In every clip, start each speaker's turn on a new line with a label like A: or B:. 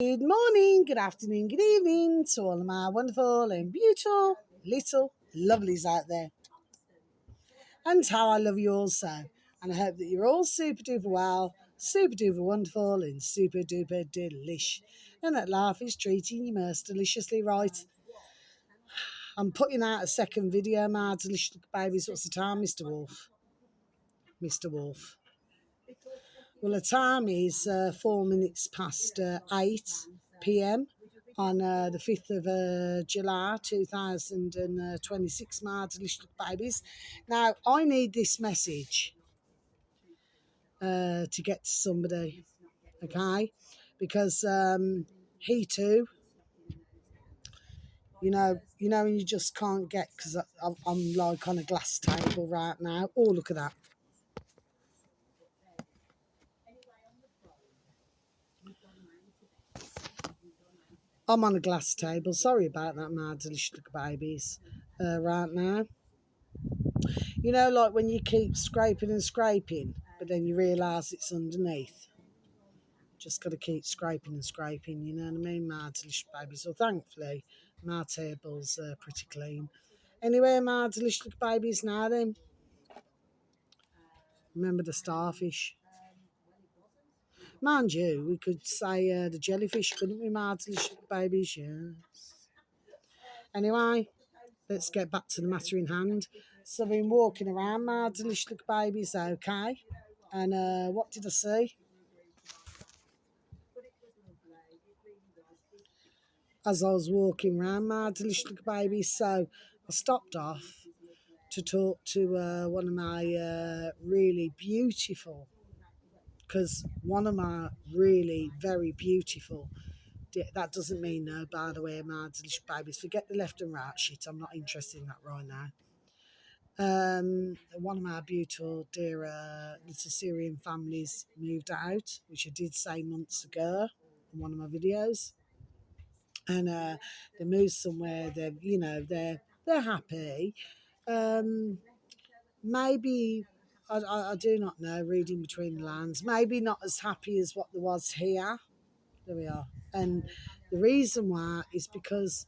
A: Good morning, good afternoon, good evening to all of my wonderful and beautiful little lovelies out there. And how I love you all so. And I hope that you're all super duper well, super duper wonderful, and super duper delish. And that life is treating you most deliciously right. I'm putting out a second video, my delicious babies. What's the time, Mr. Wolf? Mr. Wolf. Well, the time is 4 minutes past 8 p.m. on the 5th of July 2026, my delicious babies. Now, I need this message to get to somebody, okay? Because he too, when you just can't get, because I'm like on a glass table right now. Oh, look at that. I'm on a glass table. Sorry about that, my delicious little babies. Right now, like when you keep scraping and scraping, but then you realise it's underneath. Just got to keep scraping and scraping, you know what I mean, my delicious babies. So thankfully, my table's pretty clean. Anyway, my delicious little babies now then. Remember the starfish. Mind you, we could say the jellyfish, couldn't we, my delicious little babies? Yes. Anyway, let's get back to the matter in hand. So I've been walking around, my delicious little babies, okay. And what did I see? As I was walking around, my delicious little babies, so I stopped off to talk to one of my really beautiful, because one of my really very beautiful, that doesn't mean no, by the way, my delicious babies, forget the left and right shit, I'm not interested in that right now. One of my beautiful dear little Syrian families moved out, which I did say months ago in one of my videos, and they moved somewhere. They're happy. Um, Maybe I do not know. Reading between the lines, maybe not as happy as what there was here. There we are, and the reason why is because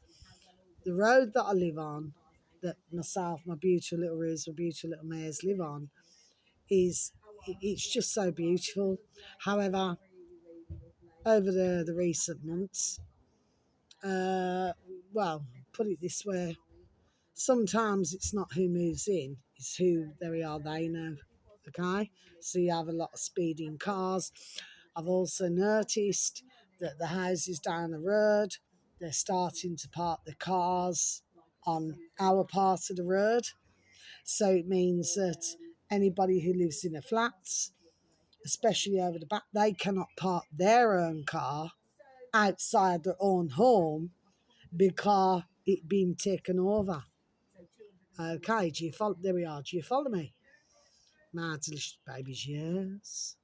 A: the road that I live on, that myself, my beautiful little Riz, my beautiful little mares live on, it's just so beautiful. However, over the recent months, uh, well, put it this way, sometimes it's not who moves in, it's who they know. Okay, so you have a lot of speeding cars. I've also noticed that the houses down the road, they're starting to park the cars on our part of the road. So it means that anybody who lives in the flats, especially over the back, they cannot park their own car outside their own home because it been taken over. Okay, do you follow? There we are. Do you follow me? My delicious babies, yes.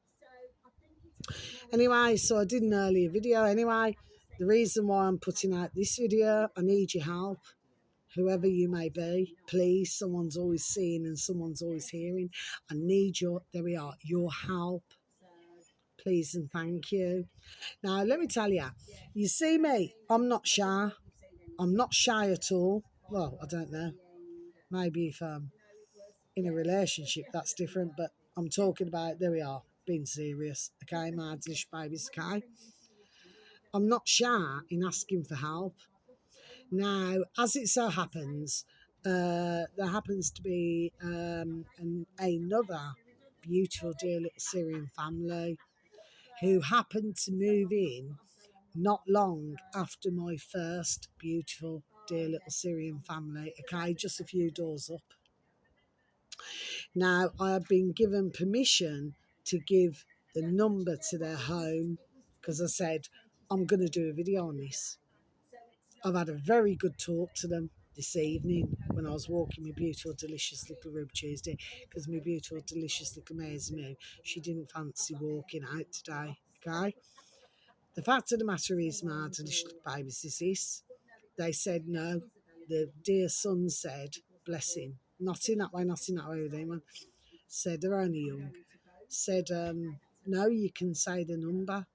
A: Anyway, so I did an earlier video. Anyway, the reason why I'm putting out this video, I need your help. Whoever you may be, please, someone's always seeing and someone's always hearing. I need there we are, your help. Please and thank you. Now, let me tell you see me, I'm not shy. I'm not shy at all. Well, I don't know. Maybe if I'm in a relationship, that's different. But I'm talking about, there we are, being serious. Okay, my delicious babies, okay? I'm not shy in asking for help. Now, as it so happens, there happens to be another beautiful, dear little Syrian family who happened to move in not long after my first beautiful, dear little Syrian family, okay, just a few doors up. Now, I have been given permission to give the number to their home because I said, I'm going to do a video on this. I've had a very good talk to them this evening when I was walking my beautiful, delicious little Rube Tuesday, because my beautiful, delicious little mare's moo, she didn't fancy walking out today, okay? The fact of the matter is, my delicious little babies, is this. They said no. The dear son said, bless him, not in that way with him, said they're only young, said, no, you can say the number.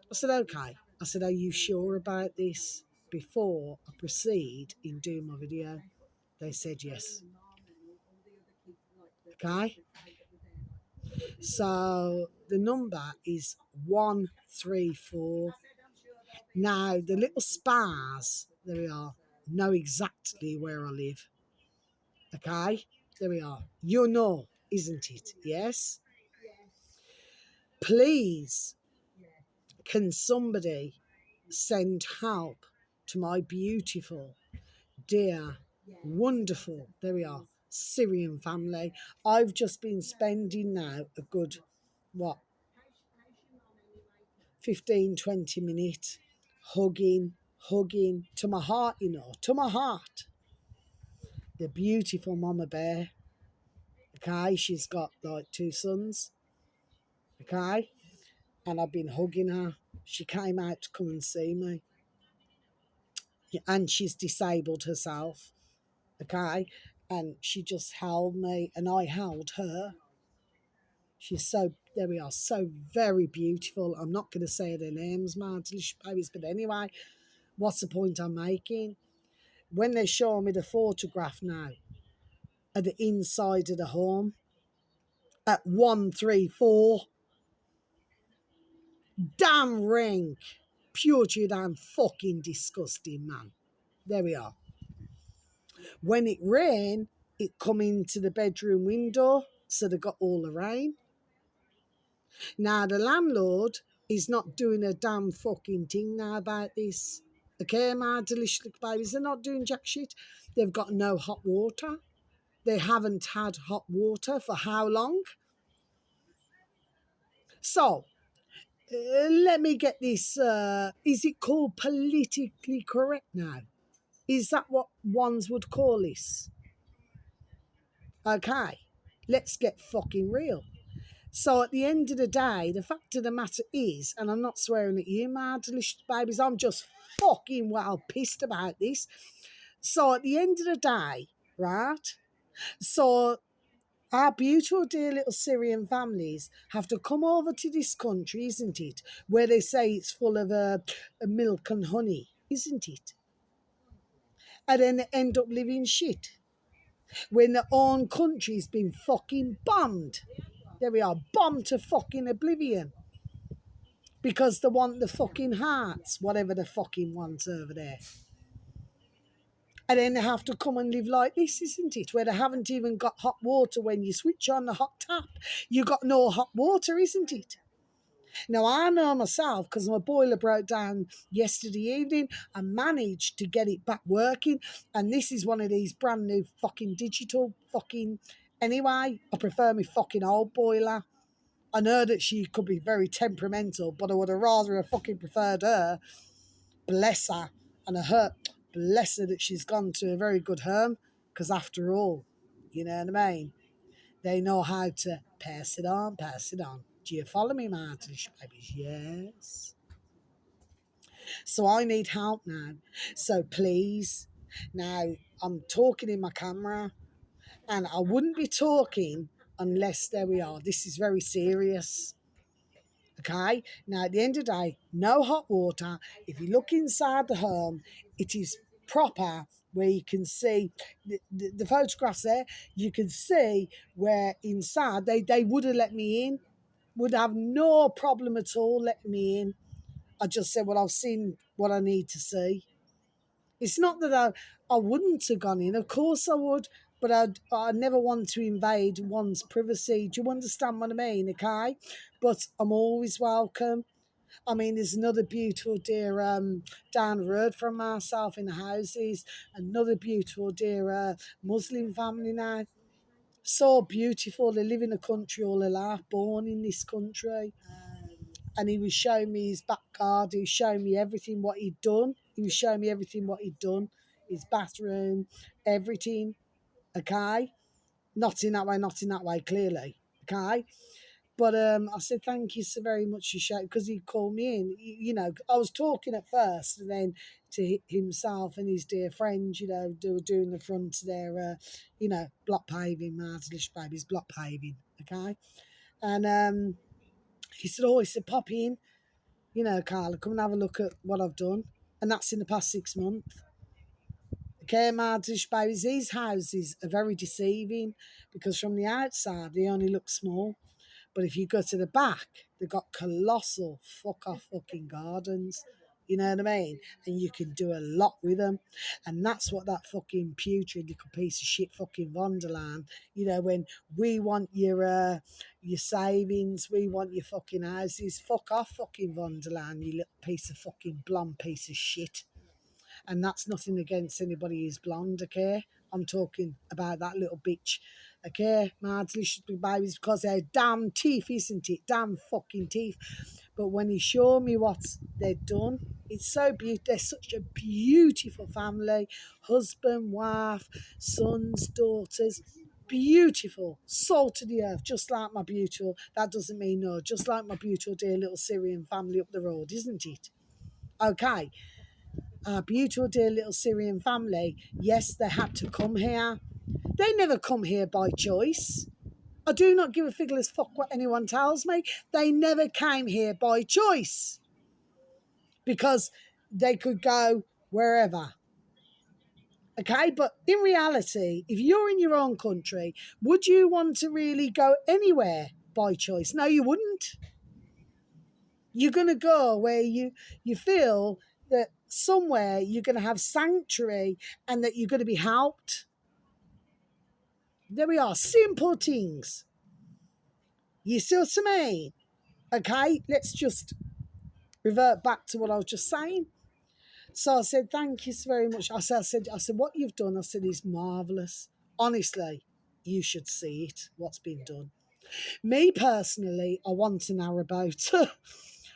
A: I said, okay. I said, are you sure about this before I proceed in doing my video? They said yes. Okay. So the number is 134. Now, the little spas, there we are, know exactly where I live. Okay? There we are. You know, isn't it? Yes? Please, can somebody send help to my beautiful, dear, wonderful, there we are, Syrian family? I've just been spending now a good, what, 15, 20 minutes hugging to my heart, you know, to my heart. The beautiful mama bear. Okay, she's got like 2 sons. Okay, and I've been hugging her. She came out to come and see me. And she's disabled herself. Okay, and she just held me and I held her. She's so, there we are, so very beautiful. I'm not going to say their names, my delicious babies, but anyway, what's the point I'm making? When they show me the photograph now of the inside of the home at 134, damn rank, pure to damn fucking disgusting, man. There we are. When it rained, it come into the bedroom window, so they got all the rain. Now the landlord is not doing a damn fucking thing now about this. Okay, my delicious little babies, they're not doing jack shit. They've got no hot water. They haven't had hot water for how long? So, let me get this. Is it called politically correct now? Is that what ones would call this? Okay, let's get fucking real. So at the end of the day, the fact of the matter is, and I'm not swearing at you, my delicious babies, I'm just fucking well pissed about this. So at the end of the day, right? So our beautiful dear little Syrian families have to come over to this country, isn't it? Where they say it's full of milk and honey, isn't it? And then they end up living shit. When their own country's been fucking bombed. There we are, bombed to fucking oblivion. Because they want the fucking hearts, whatever the fucking want over there. And then they have to come and live like this, isn't it? Where they haven't even got hot water when you switch on the hot tap. You got no hot water, isn't it? Now, I know myself, because my boiler broke down yesterday evening. I managed to get it back working. And this is one of these brand new fucking digital fucking... Anyway, I prefer my fucking old boiler. I know that she could be very temperamental, but I would have rather have fucking preferred her. Bless her. And I hurt, bless her, that she's gone to a very good home. Because after all, you know what I mean? They know how to pass it on, pass it on. Do you follow me, my delicious babies? Yes. So I need help now. So please, now I'm talking in my camera, and I wouldn't be talking unless, there we are, this is very serious. Okay, now at the end of the day, no hot water. If you look inside the home, it is proper, where you can see the photographs there. You can see where inside they would have let me in, would have no problem at all letting me in. I just said, well, I've seen what I need to see. It's not that I wouldn't have gone in. Of course I would, but I never want to invade one's privacy. Do you understand what I mean? Okay, but I'm always welcome. I mean, there's another beautiful dear down the road from myself in the houses. Another beautiful dear Muslim family now. So beautiful. They live in the country all their life, born in this country. And he was showing me his back garden. He was showing me everything what he'd done. He was showing me everything what he'd done. His bathroom, everything. Okay? Not in that way, clearly. Okay? But I said, thank you so very much for showing, because he called me in. You know, I was talking at first, and then to himself and his dear friend, you know, they were doing the front of their, you know, block paving, Martelish babies, block paving. Okay? And he said, oh, he said, pop in. You know, Carla, come and have a look at what I've done. And that's in the past 6 months. Okay, Mardish babies, these houses are very deceiving because from the outside they only look small. But if you go to the back, they've got colossal fuck off fucking gardens. You know what I mean? And you can do a lot with them. And that's what that fucking putrid little piece of shit fucking Wonderland, you know, when we want your savings, we want your fucking houses. Fuck off fucking Wonderland, you little piece of fucking blonde piece of shit. And that's nothing against anybody who's blonde, okay? I'm talking about that little bitch, okay? My delicious big babies, because they're damn teeth, isn't it? Damn fucking teeth. But when you show me what they've done, it's so beautiful. They're such a beautiful family. Husband, wife, sons, daughters. Beautiful. Salt of the earth, just like my beautiful, that doesn't mean no, just like my beautiful dear little Syrian family up the road, isn't it? Okay. Our beautiful dear little Syrian family, yes, they had to come here. They never come here by choice. I do not give a fiddler's fuck what anyone tells me. They never came here by choice because they could go wherever. Okay, but in reality, if you're in your own country, would you want to really go anywhere by choice? No, you wouldn't. You're going to go where you feel that somewhere you're going to have sanctuary and that you're going to be helped. There we are, simple things. You see what I mean? Okay, let's just revert back to what I was just saying. So I said, thank you so very much. I said, what you've done, I said, is marvellous. Honestly, you should see it, what's been done. Me personally, I want an narrowboat.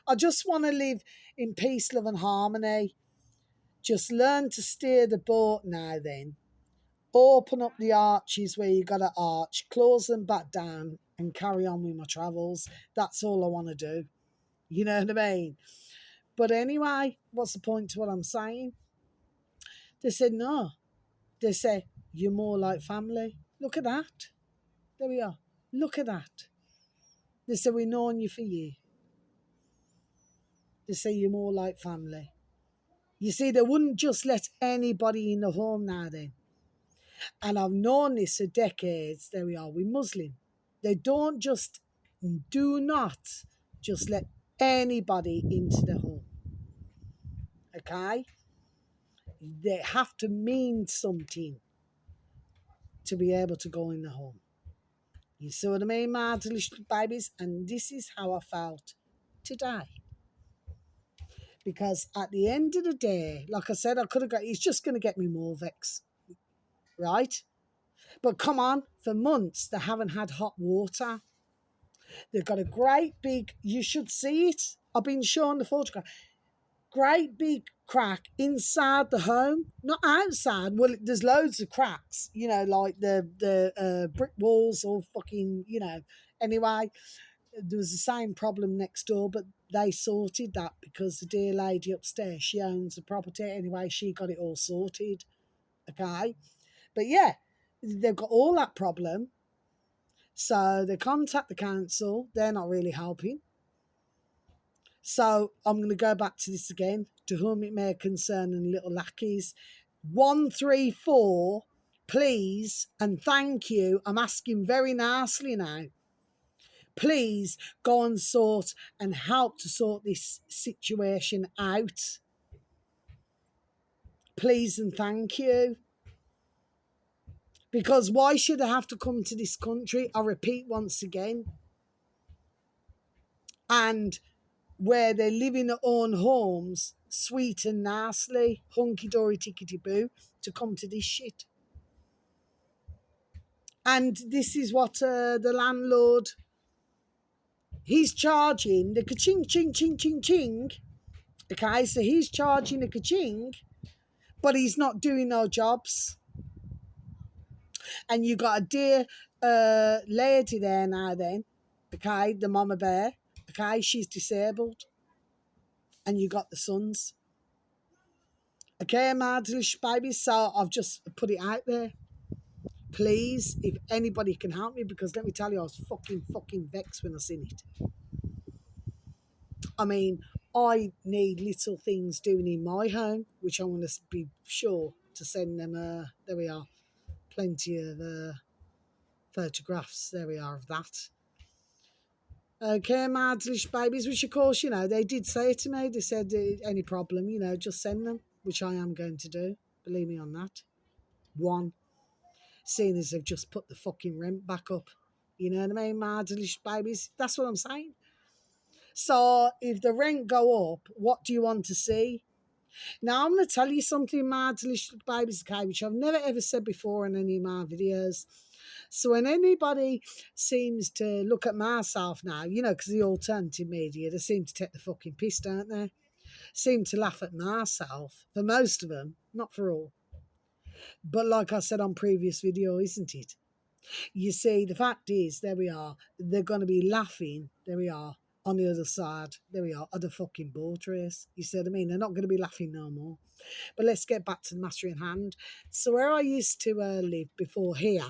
A: I just want to live in peace, love and harmony. Just learn to steer the boat now then. Open up the arches where you got to arch, close them back down and carry on with my travels. That's all I want to do. You know what I mean? But anyway, what's the point to what I'm saying? They said, no. They say, you're more like family. Look at that. There we are. Look at that. They say, we've known you for years. They say, you're more like family. You see, they wouldn't just let anybody in the home now then. And I've known this for decades. There we are, we're Muslim. They do not just let anybody into the home. Okay? They have to mean something to be able to go in the home. You see what I mean, my delicious babies? And this is how I felt today. Because at the end of the day, like I said, I could have got, it's just going to get me more vex, right? But come on, for months they haven't had hot water. They've got a great big, you should see it. I've been shown the photograph. Great big crack inside the home, not outside. Well, there's loads of cracks, you know, like the brick walls or fucking, you know. Anyway, there was the same problem next door, but they sorted that because the dear lady upstairs, she owns the property. Anyway, she got it all sorted. Okay. But yeah, they've got all that problem. So they contact the council. They're not really helping. So I'm going to go back to this again. To whom it may concern and little lackeys. 134, please and thank you. I'm asking very nicely now. Please go and sort and help to sort this situation out. Please and thank you. Because why should I have to come to this country? I repeat once again. And where they live in their own homes, sweet and nicely, hunky-dory tickety-boo, to come to this shit. And this is what the landlord, he's charging the ka-ching, ching, ching, ching, ching. Okay, so he's charging a ka-ching, but he's not doing no jobs. And you got a dear lady there now then, okay, the mama bear, okay, she's disabled. And you got the sons. Okay, my delicious babies, so I've just put it out there. Please, if anybody can help me, because let me tell you, I was fucking vexed when I seen it. I mean, I need little things doing in my home, which I want to be sure to send them. There we are, plenty of photographs. There we are of that. Okay, my delicious babies, which of course, they did say to me, they said, any problem, just send them, which I am going to do. Believe me on that. One, seeing as they've just put the fucking rent back up. You know what I mean, my delicious babies? That's what I'm saying. So if the rent go up, what do you want to see? Now, I'm going to tell you something, my delicious babies, okay, which I've never ever said before in any of my videos. So when anybody seems to look at myself now, because the alternative media, they seem to take the fucking piss, don't they? Seem to laugh at myself, for most of them, not for all. But like I said on previous video, isn't it? You see, the fact is, there we are, they're going to be laughing, there we are, on the other side, there we are, of the fucking boat race. You see what I mean? They're not going to be laughing no more. But let's get back to the matter in hand. So where I used to live before here,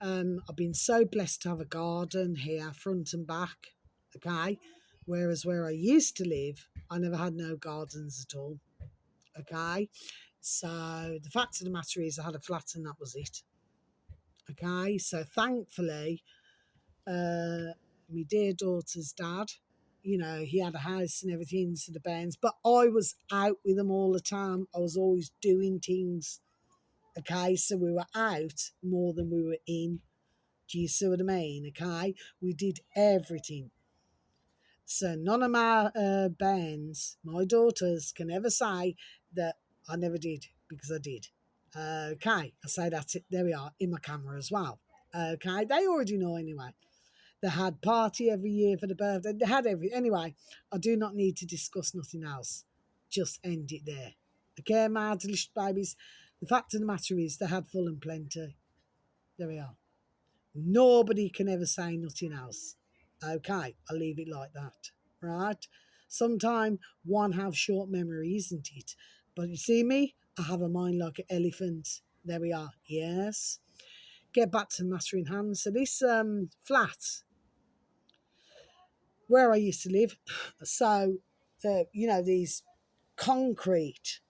A: I've been so blessed to have a garden here, front and back, okay? Whereas where I used to live, I never had no gardens at all, okay? So the fact of the matter is I had a flat and that was it, okay? So thankfully, my dear daughter's dad, he had a house and everything to the bands, but I was out with them all the time. I was always doing things, okay? So we were out more than we were in. Do you see what I mean? Okay, we did everything. So none of my bands, my daughters, can ever say that I never did, because I did. Okay, I say that's it. There we are, in my camera as well. Okay, they already know anyway. They had party every year for the birthday. They had anyway. I do not need to discuss nothing else. Just end it there. Okay, my delicious babies. The fact of the matter is, they had full and plenty. There we are. Nobody can ever say nothing else. Okay, I'll leave it like that, right? Sometime one have short memory, isn't it? But you see me, I have a mind like an elephant. There we are. Yes. Get back to the matter in hand. So this flat where I used to live, so these concrete,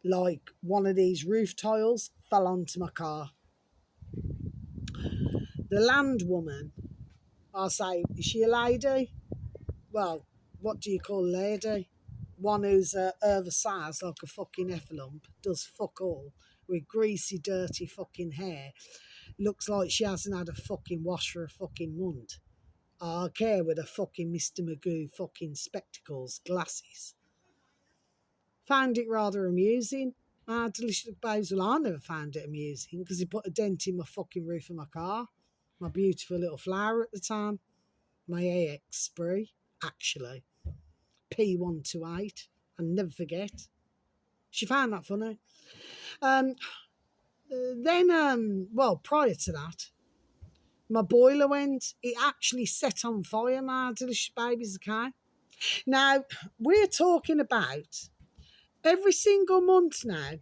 A: like one of these roof tiles fell onto my car. The landwoman, I'll say, is she a lady? Well, what do you call a lady? One who's oversized like a fucking effalump, does fuck all, with greasy, dirty fucking hair. Looks like she hasn't had a fucking wash for a fucking month. I care with a fucking Mr. Magoo fucking spectacles, glasses. Found it rather amusing. My delicious babes, well, I never found it amusing because he put a dent in my fucking roof of my car. My beautiful little flower at the time. My AX spree, actually. P128. I'll never forget. She found that funny. Prior to that, my boiler went. It actually set on fire, my delicious babies, okay? Now, we're talking about every single month now,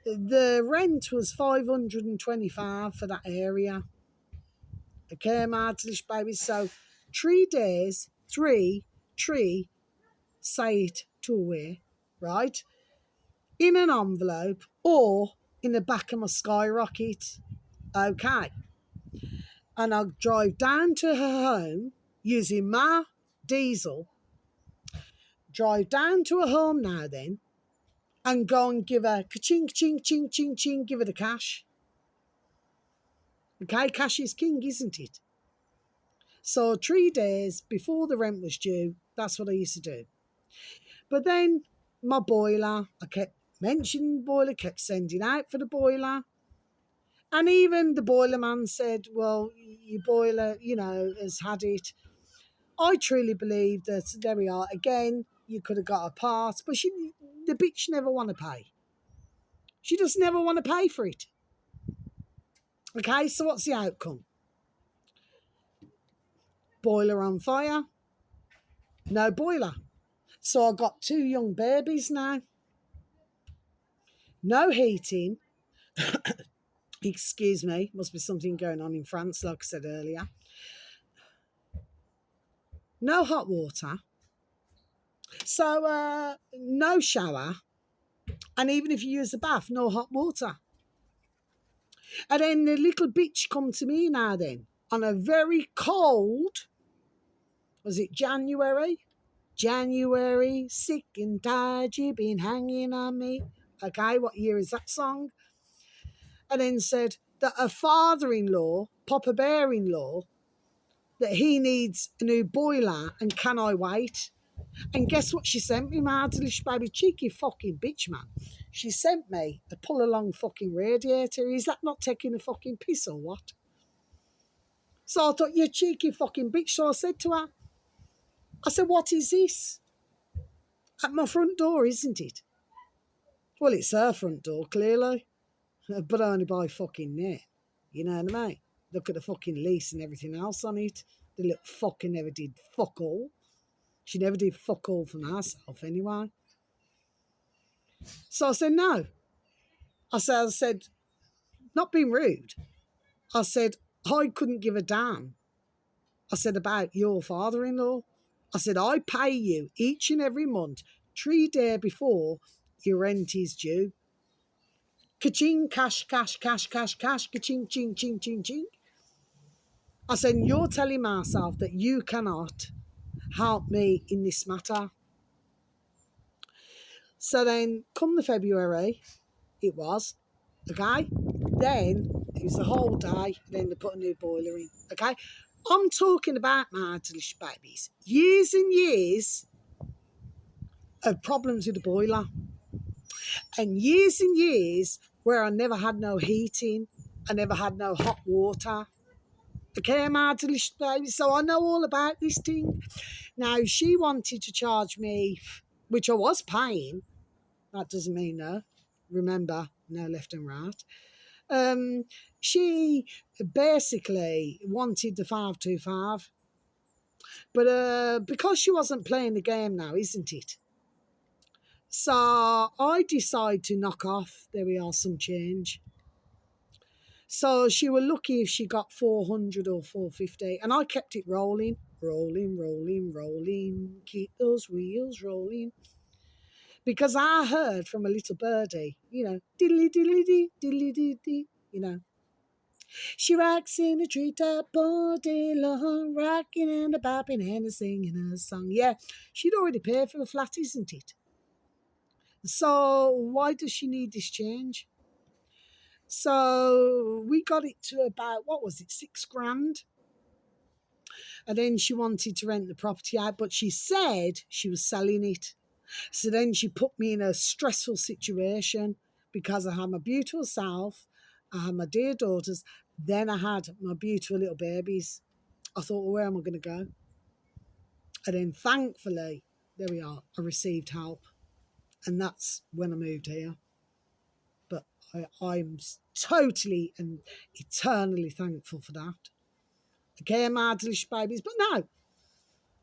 A: the rent was 525 for that area. Okay, my delicious babies. So 3 days, three, say it to away, right? In an envelope or in the back of my skyrocket. Okay. And I'll drive down to her home using my diesel, drive down to her home now then, and go and give her ka-ching, ching, ching, ching, ching, give her the cash. Okay, cash is king, isn't it? So 3 days before the rent was due, that's what I used to do. But then my boiler, I kept mentioning the boiler, kept sending out for the boiler. And even the boiler man said, well, your boiler, has had it. I truly believe that, there we are, again, you could have got a part, but the bitch never want to pay. She just never want to pay for it. Okay, so what's the outcome? Boiler on fire, no boiler. So I've got 2 young babies now. No heating. Excuse me, must be something going on in France, like I said earlier. no hot water. So no shower. And even if you use a bath, no hot water. And then the little bitch come to me now then on a very cold, was it January? January, sick and tired, you've been hanging on me. Okay, what year is that song? And then said that her father-in-law, Papa Bear-in-law, that he needs a new boiler and can I wait? And guess what she sent me, my delish baby? Cheeky fucking bitch, man. She sent me a pull-along fucking radiator. Is that not taking a fucking piss or what? So I thought, you cheeky fucking bitch. So I said to her, I said, what is this? At my front door, isn't it? Well, it's her front door, clearly. But only by fucking net. You know what I mean? Look at the fucking lease and everything else on it. The little fucker never did fuck all. She never did fuck all from herself anyway. So I said, no. I said, not being rude. I said, I couldn't give a damn. I said, about your father-in-law. I said, I pay you each and every month 3 days before your rent is due. Ka-ching, cash, cash, cash, cash, cash, ka-ching, ching, ching, ching, ching. I said, you're telling myself that you cannot help me in this matter. So then, come the February, it was, okay? Then, it was the whole day, then they put a new boiler in, okay? I'm talking about my delish babies. Years and years of problems with the boiler. And years where I never had no heating. I never had no hot water. Okay, my delish babies. So I know all about this thing. Now, she wanted to charge me, which I was paying. That doesn't mean no. Remember, no left and right. She basically wanted the 525. But because she wasn't playing the game now, isn't it? So I decided to knock off. There we are, some change. So she were lucky if she got 400 or 450. And I kept it rolling. Rolling, rolling, rolling. Keep those wheels rolling. Because I heard from a little birdie, diddly diddly dee, diddly dee dee, She rocks in a treetop all day long, rocking and a bopping and a singing a song. Yeah, she'd already paid for the flat, isn't it? So why does she need this change? So we got it to about, what was it, 6 grand? And then she wanted to rent the property out, but she said she was selling it. So then she put me in a stressful situation because I had my beautiful self, I had my dear daughters, then I had my beautiful little babies. I thought, well, where am I going to go? And then thankfully, there we are, I received help. And that's when I moved here. But I'm totally and eternally thankful for that. Okay, my delish babies. But no,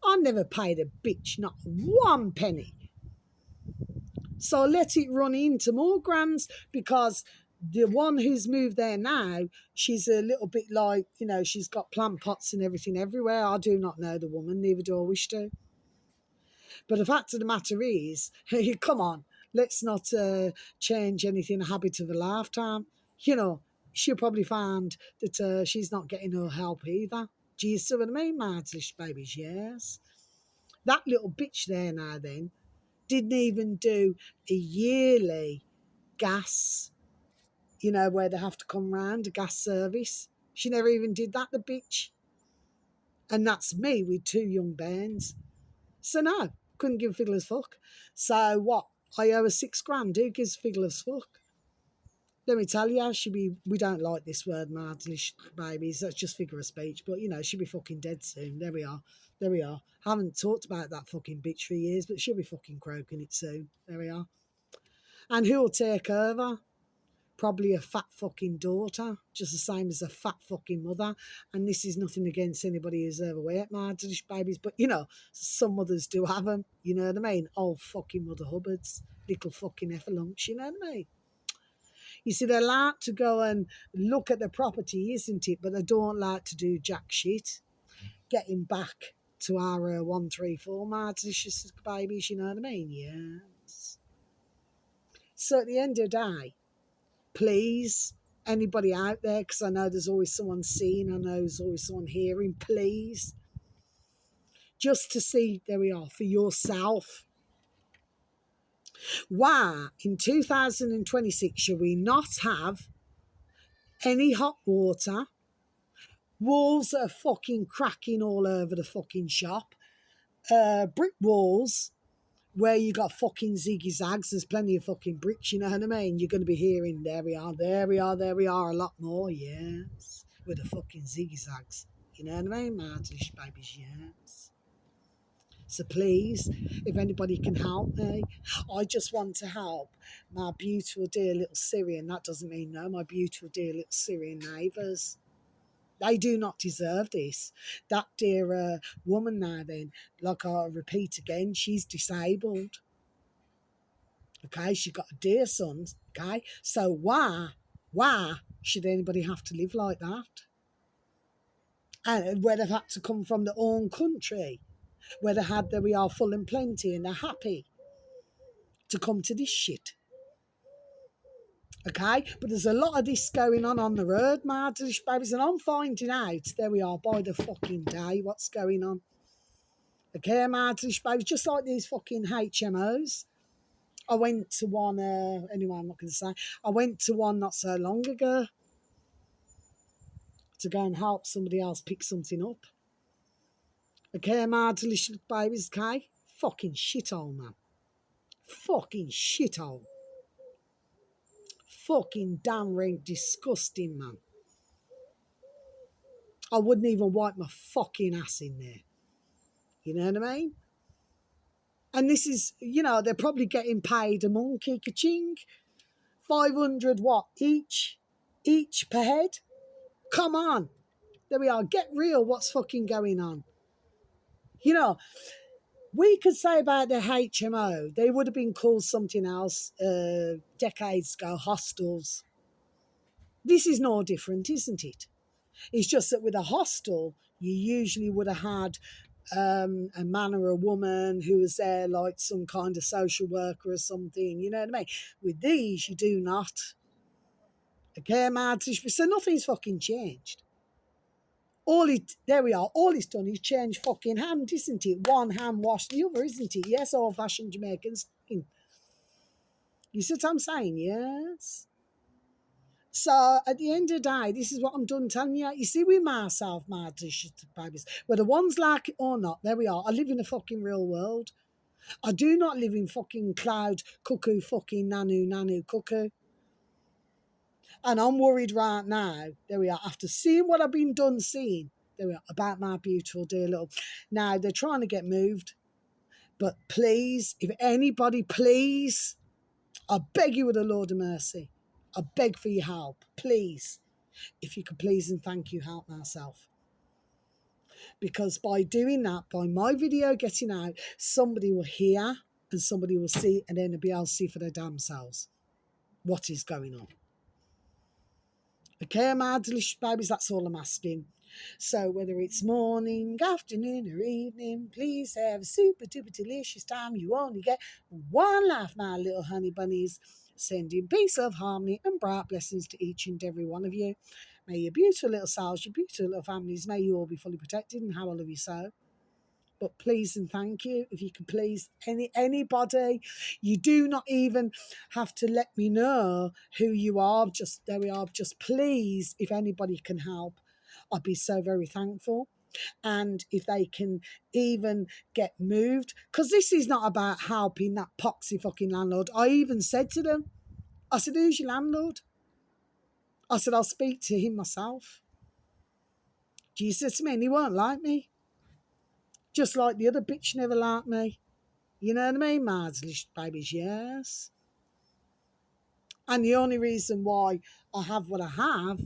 A: I never paid a bitch, not 1 penny. So let it run into more grands, because the one who's moved there now, she's a little bit like, she's got plant pots and everything everywhere. I do not know the woman, neither do I wish to. But the fact of the matter is, come on, let's not change anything, a habit of a lifetime. She'll probably find that she's not getting her help either. Do you see what I mean, my delish babies? Yes. That little bitch there now then didn't even do a yearly gas, where they have to come round, a gas service. She never even did that, the bitch. And that's me with 2 young bairns. So no, couldn't give a fiddler's fuck. So what? I owe her 6 grand. Who gives a fiddler's fuck? Let me tell you, we don't like this word, martlish babies. That's just figure of speech. But, she'll be fucking dead soon. There we are. Haven't talked about that fucking bitch for years, but she'll be fucking croaking it soon. There we are. And who'll take over? Probably a fat fucking daughter, just the same as a fat fucking mother. And this is nothing against anybody who's overweight, my delish babies, but some mothers do have them. You know what I mean? Old fucking Mother Hubbards, little fucking effalunks. You know what I mean? You see, they like to go and look at the property, isn't it? But they don't like to do jack shit. Getting back to our 134 delicious babies, you know what I mean? Yes. So at the end of the day, please, anybody out there, because I know there's always someone seeing, I know there's always someone hearing, please, just to see, there we are, for yourself. Why in 2026 should we not have any hot water? Walls are fucking cracking all over the fucking shop. Brick walls where you got fucking ziggy zags. There's plenty of fucking bricks, you know what I mean? You're going to be hearing, there we are, there we are, there we are, a lot more, yes. With the fucking ziggy zags. You know what I mean, my delicious babies, yes. So please, if anybody can help me, I just want to help my beautiful dear little Syrian, that doesn't mean no, my beautiful dear little Syrian neighbours. They do not deserve this. That dear woman now then, like I repeat again, she's disabled. Okay, she's got a dear son. Okay, so why should anybody have to live like that? And where they've had to come from their own country, where they had, there we are, full and plenty, and they're happy to come to this shit. Okay, but there's a lot of this going on the road, my delicious babies, and I'm finding out, there we are, by the fucking day, what's going on. Okay, my delicious babies, just like these fucking HMOs. I went to one, anyway, I'm not going to say, I went to one not so long ago to go and help somebody else pick something up. Okay, my delicious babies, okay? Fucking shithole, man. Fucking shithole. Fucking damn rank disgusting, man. I wouldn't even wipe my fucking ass in there. You know what I mean? And this is, you know, they're probably getting paid a monkey, ka-ching. 500 what? Each per head? Come on. There we are. Get real. What's fucking going on? You know, we could say about the HMO, they would have been called something else decades ago, hostels. This is no different, isn't it? It's just that with a hostel, you usually would have had a man or a woman who was there like some kind of social worker or something, you know what I mean? With these, you do not. Okay, man, so nothing's fucking changed. There we are, all it's done is change fucking hand, isn't it? One hand wash the other, isn't it? Yes, old-fashioned Jamaicans. You see what I'm saying? Yes. So at the end of the day, this is what I'm done telling you. You see, with myself, my delicious babies, whether one's like it or not, there we are. I live in a fucking real world. I do not live in fucking cloud cuckoo fucking nanu cuckoo. And I'm worried right now, there we are, after seeing what I've been done seeing, there we are, about my beautiful dear little. Now, they're trying to get moved. But please, if anybody, please, I beg you with the Lord of mercy, I beg for your help, please. If you could please and thank you, help myself. Because by doing that, by my video getting out, somebody will hear and somebody will see, and then they'll be able to see for their damn selves what is going on. Okay, my delicious babies, that's all I'm asking. So whether it's morning, afternoon or evening, please have a super duper delicious time. You only get one life, my little honey bunnies. Sending peace, love, harmony and bright blessings to each and every one of you. May your beautiful little selves, your beautiful little families, may you all be fully protected, and how I love you so. But please and thank you, if you could please, anybody, you do not even have to let me know who you are. Just, there we are, just please, if anybody can help, I'd be so very thankful. And if they can even get moved, because this is not about helping that poxy fucking landlord. I even said to them, I said, who's your landlord? I said, I'll speak to him myself. Jesus, to me, and he won't like me. Just like the other bitch never liked me. You know what I mean, my delicious babies, yes. And the only reason why I have what I have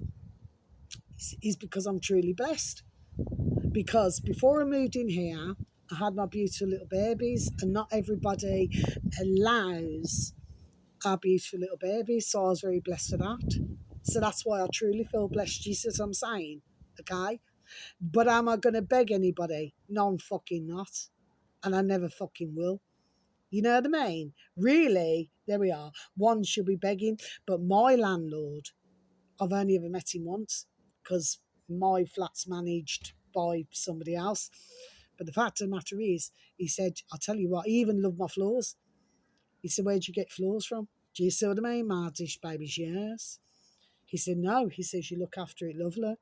A: is because I'm truly blessed. Because before I moved in here, I had my beautiful little babies, and not everybody allows our beautiful little babies, so I was very blessed for that. So that's why I truly feel blessed, you see what I'm saying? Okay? But am I going to beg anybody? No, I'm fucking not. And I never fucking will. You know what I mean? Really, there we are. One should be begging. But my landlord, I've only ever met him once because my flat's managed by somebody else. But the fact of the matter is, he said, I'll tell you what, he even loved my floors. He said, where'd you get floors from? Do you see what I mean, Martish babies? Yes. He said, no. He says, you look after it lovely.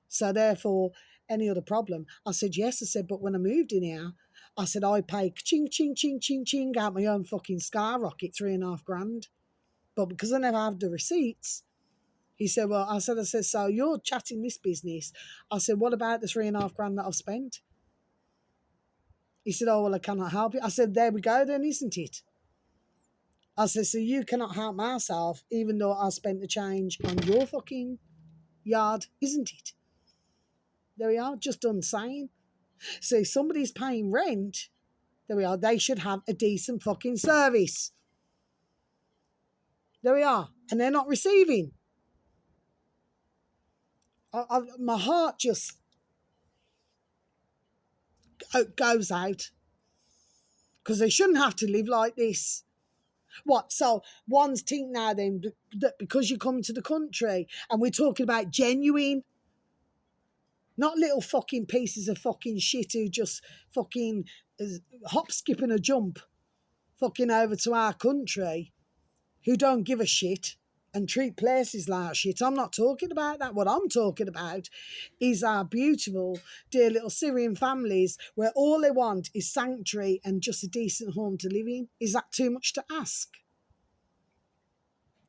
A: So therefore, any other problem? I said, yes. I said, but when I moved in here, I said, I pay ching, ching, ching, ching, ching out my own fucking skyrocket, 3.5 grand. But because I never have the receipts, he said, well, I said, so you're chatting this business. I said, what about the 3.5 grand that I've spent? He said, oh, well, I cannot help you. I said, there we go then, isn't it? I said, so you cannot help myself, even though I spent the change on your fucking yard, isn't it? There we are, just unsane. So if somebody's paying rent, there we are, they should have a decent fucking service. There we are. And they're not receiving. My heart just goes out. Because they shouldn't have to live like this. What? So one's think now then that because you come to the country and we're talking about genuine, not little fucking pieces of fucking shit who just fucking hop, skip and a jump fucking over to our country who don't give a shit and treat places like shit. I'm not talking about that. What I'm talking about is our beautiful, dear little Syrian families where all they want is sanctuary and just a decent home to live in. Is that too much to ask?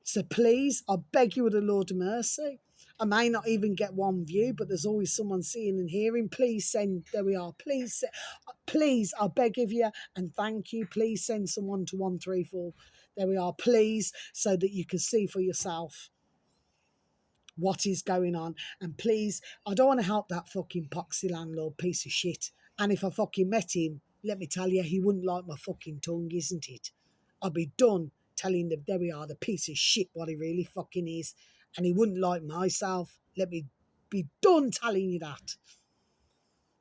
A: So please, I beg you with the Lord of mercy. I may not even get one view, but there's always someone seeing and hearing. Please send, there we are. Please, I beg of you and thank you. Please send someone to 134. There we are. Please, so that you can see for yourself what is going on. And please, I don't want to help that fucking poxy landlord piece of shit. And if I fucking met him, let me tell you, he wouldn't like my fucking tongue, isn't it? I'd be done telling them, there we are, the piece of shit, what he really fucking is. And he wouldn't like myself. Let me be done telling you that.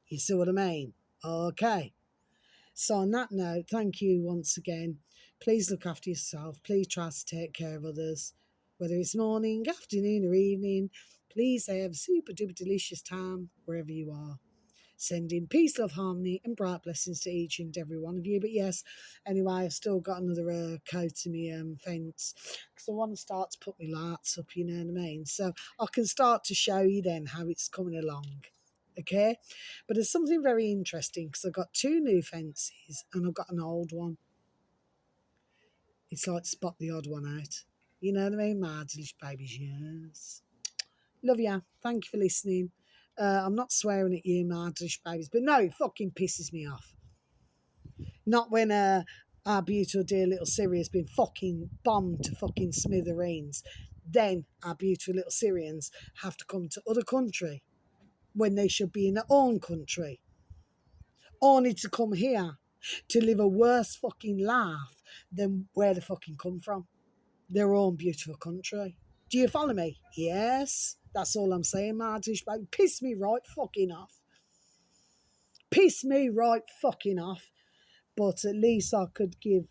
A: You see what I mean? Okay. So on that note, thank you once again. Please look after yourself. Please try to take care of others. Whether it's morning, afternoon or evening, please have a super duper delicious time wherever you are. Sending peace, love, harmony and bright blessings to each and every one of you. But yes, anyway, I've still got another coat in my fence because I want to start to put my lights up, you know what I mean? So I can start to show you then how it's coming along. Okay? But there's something very interesting because I've got 2 new fences and I've got an old one. It's like spot the odd one out. You know what I mean? My delish babies, yes. Love ya. Thank you for listening. I'm not swearing at you, my delish babies, but no, it fucking pisses me off. Not when our beautiful dear little Syria has been fucking bombed to fucking smithereens. Then our beautiful little Syrians have to come to other country when they should be in their own country. Only to come here to live a worse fucking life than where they fucking come from. Their own beautiful country. Do you follow me? Yes. That's all I'm saying, Martish. Piss me right fucking off. Piss me right fucking off. But at least I could give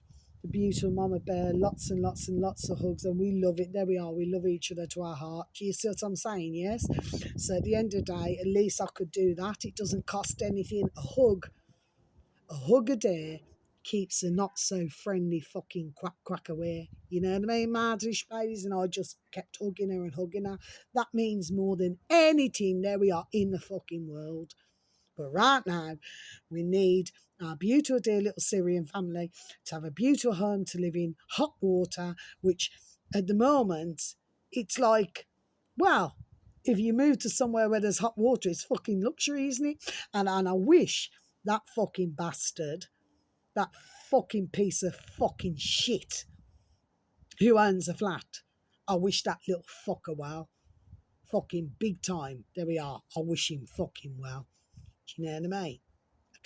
A: the beautiful Mama Bear lots and lots and lots of hugs, and we love it. There we are. We love each other to our heart. Do you see what I'm saying? Yes. So at the end of the day, at least I could do that. It doesn't cost anything. A hug a day keeps a not so friendly fucking quack away. You know what I mean, Martish babies? And I just kept hugging her and hugging her. That means more than anything. There we are in the fucking world. But right now, we need our beautiful dear little Syrian family to have a beautiful home to live in, hot water, which at the moment, it's like, well, if you move to somewhere where there's hot water, it's fucking luxury, isn't it? And I wish that fucking bastard, that fucking piece of fucking shit who owns a flat, I wish that little fucker well. Fucking big time. There we are. I wish him fucking well. Do you know what I mean?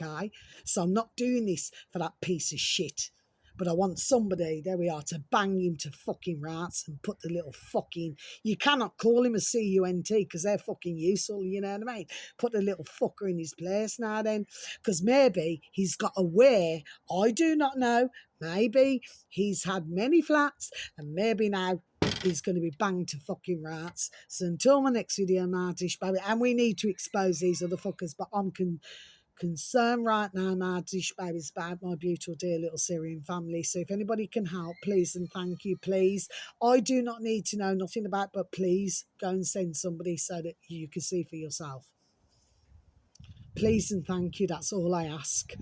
A: Okay? So I'm not doing this for that piece of shit. But I want somebody, there we are, to bang him to fucking rats and put the little fucking, you cannot call him a CUNT because they're fucking useful, you know what I mean? Put the little fucker in his place now then, because maybe he's got aware, I do not know, maybe he's had many flats and maybe now he's going to be banged to fucking rats. So until my next video, my dish baby, and we need to expose these other fuckers, but I'm concerned right now, my dish babies, about my beautiful dear little Syrian family. So if anybody can help, please and thank you, please. I do not need to know nothing about, but please go and send somebody so that you can see for yourself. Please and thank you, that's all I ask.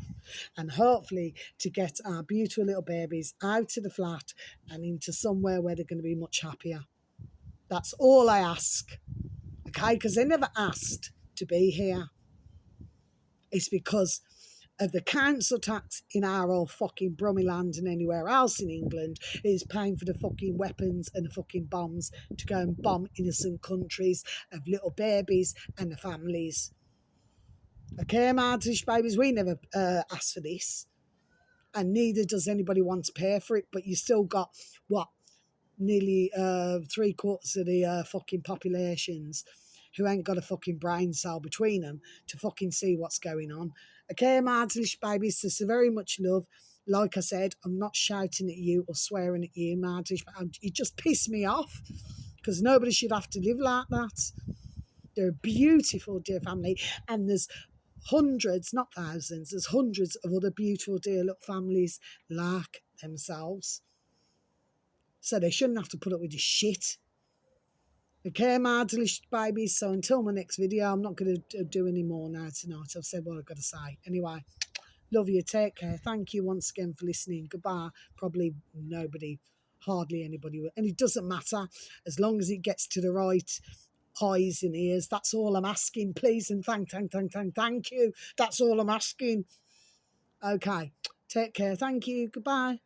A: And hopefully to get our beautiful little babies out of the flat and into somewhere where they're going to be much happier. That's all I ask, okay? Because they never asked to be here. It's because of the council tax in our old fucking Brummyland and anywhere else in England is paying for the fucking weapons and the fucking bombs to go and bomb innocent countries of little babies and the families. Okay, Martish babies, we never asked for this. And neither does anybody want to pay for it, but you still got, what, nearly 3/4 of the fucking populations who ain't got a fucking brain cell between them to fucking see what's going on. Okay, my English babies, there's very much love. Like I said, I'm not shouting at you or swearing at you, my English, it just pissed me off because nobody should have to live like that. They're a beautiful, dear family, and there's hundreds, not thousands, there's hundreds of other beautiful, dear little families like themselves. So they shouldn't have to put up with this shit. Okay, my delicious babies. So until my next video, I'm not going to do any more now tonight. I've said what I've got to say. Anyway, love you. Take care. Thank you once again for listening. Goodbye. Probably nobody, hardly anybody. And it doesn't matter as long as it gets to the right eyes and ears. That's all I'm asking. Please and thank you. That's all I'm asking. Okay. Take care. Thank you. Goodbye.